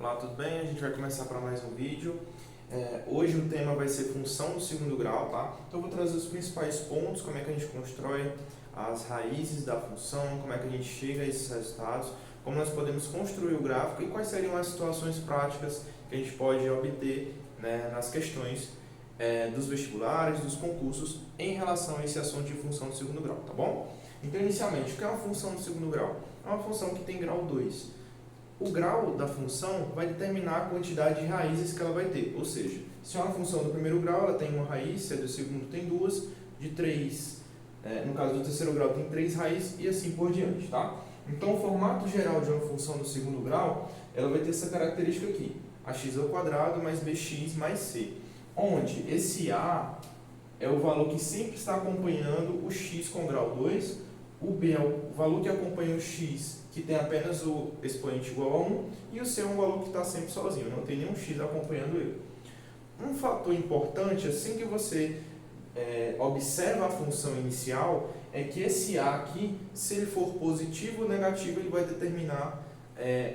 Olá, tudo bem? A gente vai começar para mais um vídeo. Hoje o tema vai ser função do segundo grau, tá? Então eu vou trazer os principais pontos, como é que a gente constrói as raízes da função, como é que a gente chega a esses resultados, como nós podemos construir o gráfico e quais seriam as situações práticas que a gente pode obter, né, nas questões dos vestibulares, dos concursos, em relação a esse assunto de função do segundo grau, tá bom? Então, inicialmente, o que é uma função do segundo grau? É uma função que tem grau 2. O grau da função vai determinar a quantidade de raízes que ela vai ter. Ou seja, se é uma função do primeiro grau, ela tem uma raiz, se é do segundo tem duas, de três, no caso do terceiro grau tem três raízes e assim por diante, tá? Então, o formato geral de uma função do segundo grau, ela vai ter essa característica aqui, ax² mais bx mais c, onde esse a é o valor que sempre está acompanhando o x com grau 2, o b é o valor que acompanha o x, que tem apenas o expoente igual a 1, e o c é um valor que está sempre sozinho, não tem nenhum x acompanhando ele. Um fator importante, assim que você observa a função inicial, é que esse a aqui, se ele for positivo ou negativo, ele vai determinar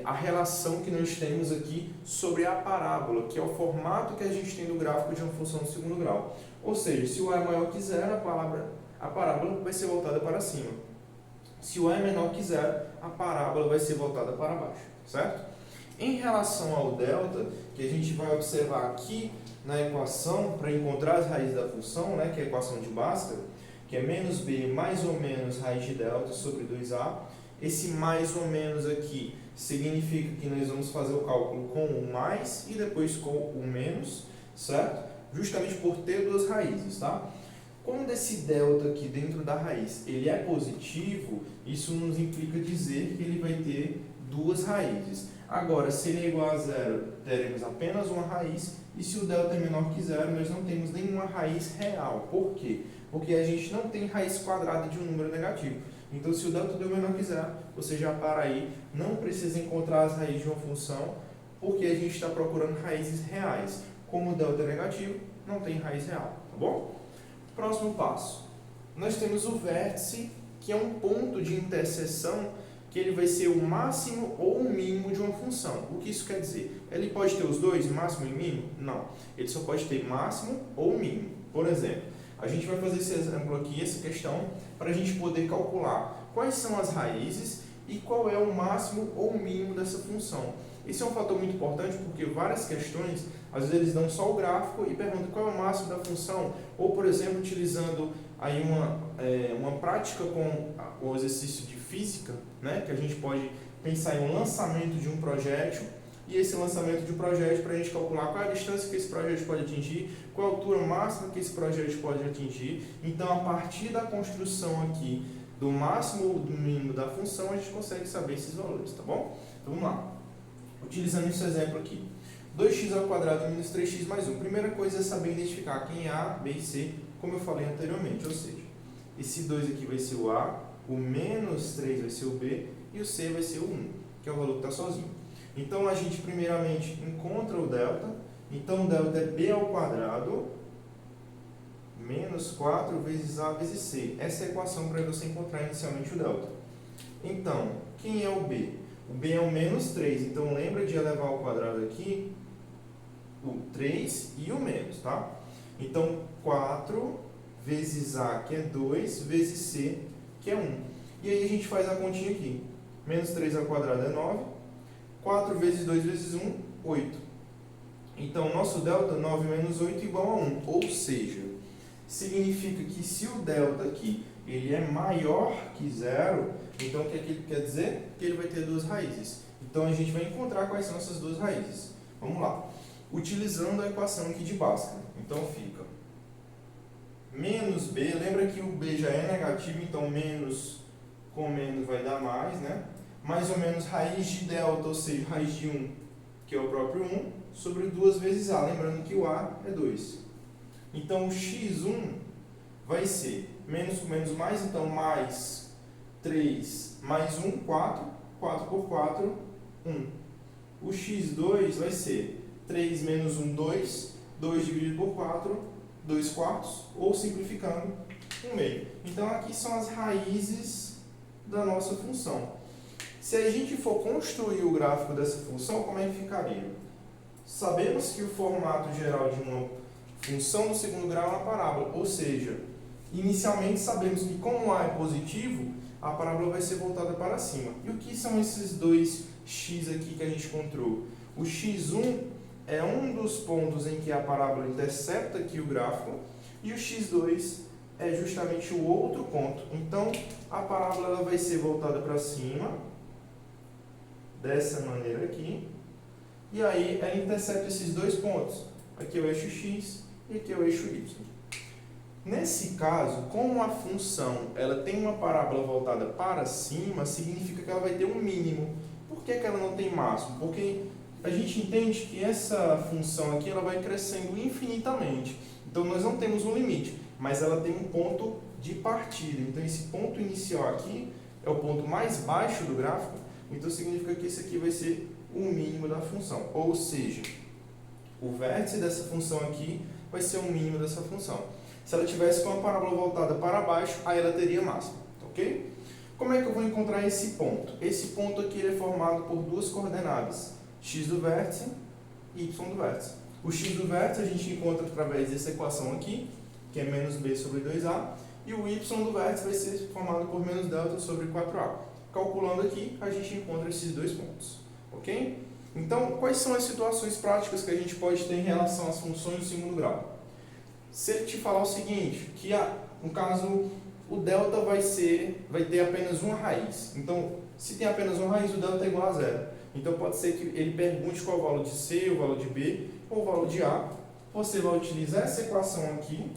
a relação que nós temos aqui sobre a parábola, que é o formato que a gente tem do gráfico de uma função do segundo grau. Ou seja, se o a é maior que zero, a parábola vai ser voltada para cima. Se o a é menor que zero, a parábola vai ser voltada para baixo, certo? Em relação ao delta, que a gente vai observar aqui na equação, para encontrar as raízes da função, né, que é a equação de Bhaskara, que é menos b mais ou menos raiz de delta sobre 2a. Esse mais ou menos aqui significa que nós vamos fazer o cálculo com o mais e depois com o menos, certo? Justamente por ter duas raízes, tá? Quando esse delta aqui dentro da raiz ele é positivo, isso nos implica dizer que ele vai ter duas raízes. Agora, se ele é igual a zero, teremos apenas uma raiz, e se o delta é menor que zero, nós não temos nenhuma raiz real. Por quê? Porque a gente não tem raiz quadrada de um número negativo. Então, se o delta deu menor que zero, você já para aí, não precisa encontrar as raízes de uma função, porque a gente está procurando raízes reais. Como o delta é negativo, não tem raiz real, tá bom? Próximo passo. Nós temos o vértice, que é um ponto de interseção, que ele vai ser o máximo ou o mínimo de uma função. O que isso quer dizer? Ele pode ter os dois, máximo e mínimo? Não. Ele só pode ter máximo ou mínimo. Por exemplo, a gente vai fazer esse exemplo aqui, essa questão, para a gente poder calcular quais são as raízes e qual é o máximo ou o mínimo dessa função. Esse é um fator muito importante porque várias questões, às vezes eles dão só o gráfico e perguntam qual é o máximo da função, ou por exemplo, utilizando aí uma prática com o exercício de física, né, que a gente pode pensar em um lançamento de um projétil, e esse lançamento de um projétil para a gente calcular qual é a distância que esse projétil pode atingir, qual é a altura máxima que esse projétil pode atingir. Então, a partir da construção aqui do máximo ou do mínimo da função, a gente consegue saber esses valores, tá bom? Então, vamos lá. Utilizando esse exemplo aqui. 2x² menos 3x mais 1. Primeira coisa é saber identificar quem é A, B e C, como eu falei anteriormente. Ou seja, esse 2 aqui vai ser o A, o menos 3 vai ser o B e o C vai ser o 1, que é o valor que está sozinho. Então, a gente primeiramente encontra o delta. Então, o delta é B² menos 4 vezes A vezes C. Essa é a equação para você encontrar inicialmente o delta. Então, quem é o B? O B é o menos 3, então lembra de elevar ao quadrado aqui o 3 e o menos, tá? Então, 4 vezes A, que é 2, vezes C, que é 1. E aí a gente faz a continha aqui. Menos 3 ao quadrado é 9. 4 vezes 2 vezes 1, 8. Então, nosso delta, 9 menos 8, igual a 1. Ou seja, significa que se o delta aqui ele é maior que zero, então o que ele quer dizer? Que ele vai ter duas raízes. Então, a gente vai encontrar quais são essas duas raízes. Vamos lá. Utilizando a equação aqui de Bhaskara. Então, fica menos b, lembra que o b já é negativo, então menos com menos vai dar mais, né? Mais ou menos raiz de delta, ou seja, raiz de 1, que é o próprio 1, sobre 2 vezes a, lembrando que o a é 2. Então, o x1 vai ser menos com menos mais, então mais 3 mais 1, 4, 4 por 4, 1. O x2 vai ser 3 menos 1, 2, 2 dividido por 4, 2 quartos, ou simplificando, 1 meio. Então, aqui são as raízes da nossa função. Se a gente for construir o gráfico dessa função, como é que ficaria? Sabemos que o formato geral de uma função do segundo grau é uma parábola, ou seja, inicialmente sabemos que como A é positivo, a parábola vai ser voltada para cima. E o que são esses dois x aqui que a gente encontrou? O x1 é um dos pontos em que a parábola intercepta aqui o gráfico, e o x2 é justamente o outro ponto. Então, a parábola ela vai ser voltada para cima, dessa maneira aqui, e aí ela intercepta esses dois pontos. Aqui é o eixo x e aqui é o eixo y. Nesse caso, como a função ela tem uma parábola voltada para cima, significa que ela vai ter um mínimo. Por que ela não tem máximo? Porque a gente entende que essa função aqui ela vai crescendo infinitamente. Então, nós não temos um limite, mas ela tem um ponto de partida. Então, esse ponto inicial aqui é o ponto mais baixo do gráfico. Então, significa que esse aqui vai ser o mínimo da função. Ou seja, o vértice dessa função aqui vai ser o mínimo dessa função. Se ela tivesse com a parábola voltada para baixo, aí ela teria máximo, ok? Como é que eu vou encontrar esse ponto? Esse ponto aqui ele é formado por duas coordenadas, x do vértice e y do vértice. O x do vértice a gente encontra através dessa equação aqui, que é menos b sobre 2a, e o y do vértice vai ser formado por menos delta sobre 4a. Calculando aqui, a gente encontra esses dois pontos, ok? Então, quais são as situações práticas que a gente pode ter em relação às funções do segundo grau? Se ele te falar o seguinte, que no caso o delta vai ter apenas uma raiz. Então, se tem apenas uma raiz, o delta é igual a zero. Então, pode ser que ele pergunte qual é o valor de C, o valor de B ou o valor de A. Você vai utilizar essa equação aqui,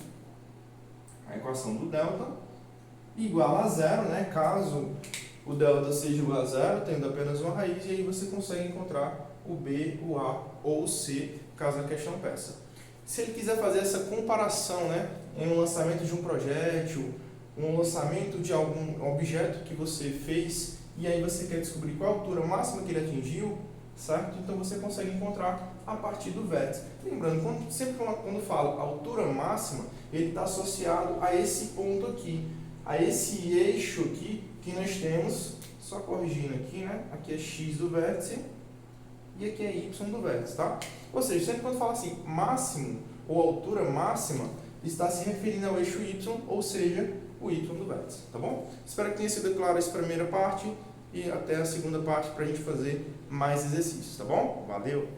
a equação do delta, igual a zero, né? Caso o delta seja igual a zero, tendo apenas uma raiz, e aí você consegue encontrar o B, o A ou o C, caso a questão peça. Se ele quiser fazer essa comparação, né, em um lançamento de um projétil, um lançamento de algum objeto que você fez, e aí você quer descobrir qual a altura máxima que ele atingiu, certo? Então você consegue encontrar a partir do vértice. Lembrando, sempre quando fala altura máxima, ele está associado a esse ponto aqui, a esse eixo aqui que nós temos, só corrigindo aqui, né? Aqui é x do vértice e aqui é y do vértice, tá? Ou seja, sempre quando fala assim, máximo ou altura máxima, está se referindo ao eixo y, ou seja, o y do vértice, tá bom? Espero que tenha sido clara essa primeira parte e até a segunda parte para a gente fazer mais exercícios, tá bom? Valeu!